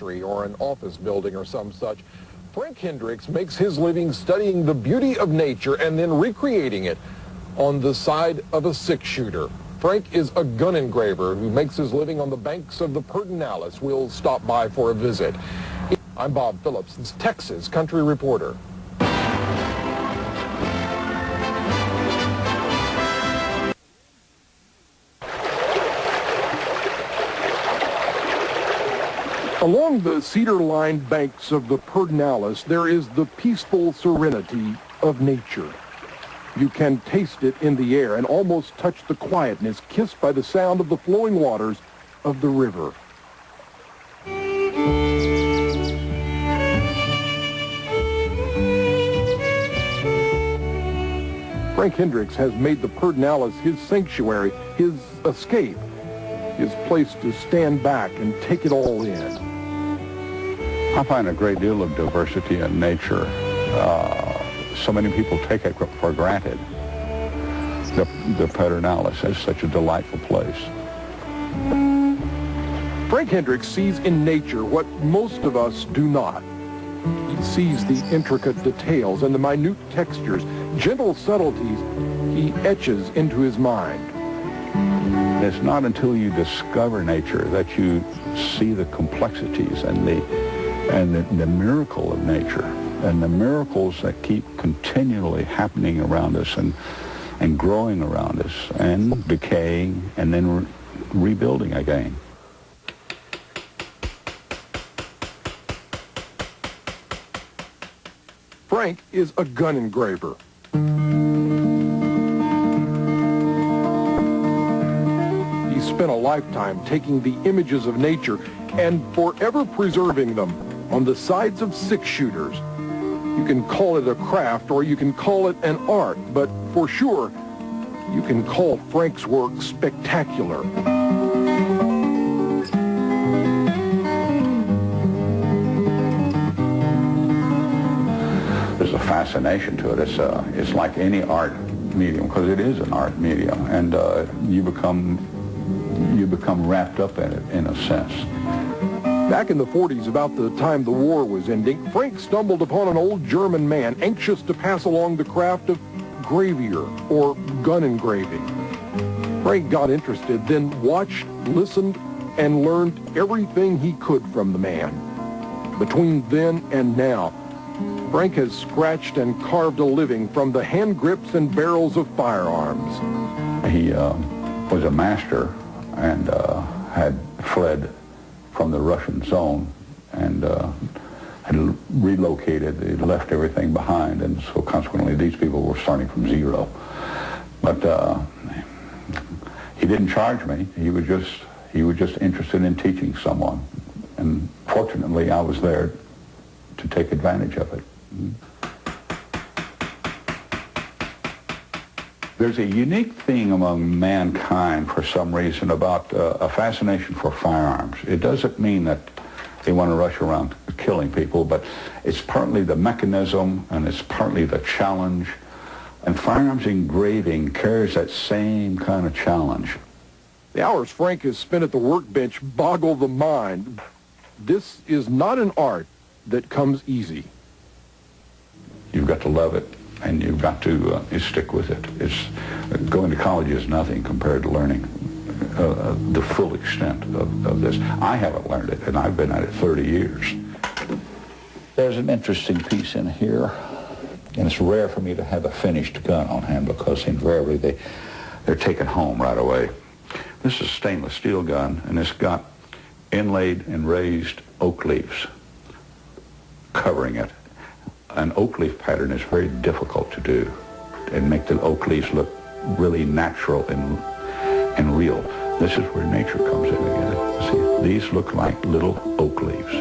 Or an office building or some such. Frank Hendricks makes his living studying the beauty of nature and then recreating it on the side of a six-shooter. Frank is a gun engraver who makes his living on the banks of the Pedernales. We'll stop by for a visit. I'm Bob Phillips, Texas Country Reporter. Along the cedar-lined banks of the Pedernales, there is the peaceful serenity of nature. You can taste it in the air and almost touch the quietness kissed by the sound of the flowing waters of the river. Frank Hendricks has made the Pedernales his sanctuary, his escape, his place to stand back and take it all in. I find a great deal of diversity in nature. So many people take it for granted. The Pedernales is such a delightful place. Frank Hendricks sees in nature what most of us do not. He sees the intricate details and the minute textures, gentle subtleties he etches into his mind. It's not until you discover nature that you see the complexities and the miracle of nature, and the miracles that keep continually happening around us and growing around us and decaying and then rebuilding again. Frank is a gun engraver. He spent a lifetime taking the images of nature and forever preserving them on the sides of six-shooters. You can call it a craft or you can call it an art, but for sure, you can call Frank's work spectacular. There's a fascination to it. It's like any art medium, because it is an art medium, and you become wrapped up in it in a sense. Back in the 40s, about the time the war was ending, Frank stumbled upon an old German man anxious to pass along the craft of gravier, or gun engraving. Frank got interested, then watched, listened, and learned everything he could from the man. Between then and now, Frank has scratched and carved a living from the hand grips and barrels of firearms. He was a master and had fled from the Russian zone and had relocated. He left everything behind, and so consequently these people were starting from zero. But he didn't charge me. He was just interested in teaching someone, and fortunately I was there to take advantage of it. There's a unique thing among mankind for some reason about a fascination for firearms. It doesn't mean that they want to rush around killing people, but it's partly the mechanism and it's partly the challenge. And firearms engraving carries that same kind of challenge. The hours Frank has spent at the workbench boggle the mind. This is not an art that comes easy. You've got to love it, and you've got to stick with it. Going to college is nothing compared to learning the full extent of this. I haven't learned it, and I've been at it 30 years. There's an interesting piece in here, and it's rare for me to have a finished gun on hand because invariably they're taken home right away. This is a stainless steel gun, and it's got inlaid and raised oak leaves covering it. An oak leaf pattern is very difficult to do and make the oak leaves look really natural and real. This is where nature comes in again. See, these look like little oak leaves.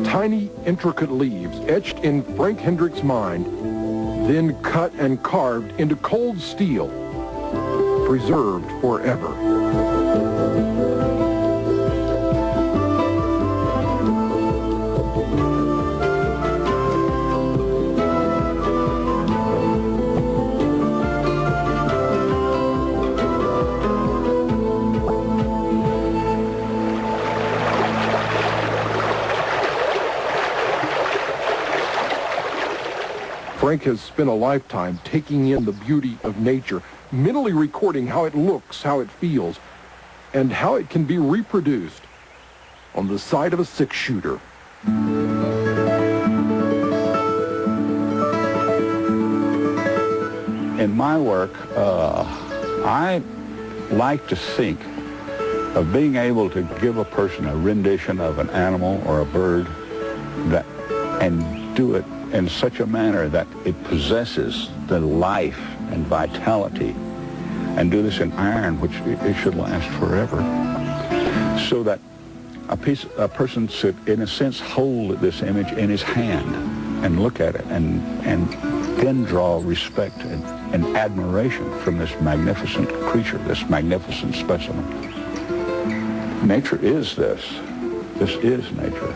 Tiny, intricate leaves etched in Frank Hendricks' mind, then cut and carved into cold steel, preserved forever. Frank has spent a lifetime taking in the beauty of nature, mentally recording how it looks, how it feels, and how it can be reproduced on the side of a six-shooter. In my work, I like to think of being able to give a person a rendition of an animal or a bird and do it in such a manner that it possesses the life and vitality, and do this in iron, which it should last forever, so that a person should, in a sense, hold this image in his hand and look at it and then draw respect and admiration from this magnificent creature, this magnificent specimen. Nature is this. This is nature.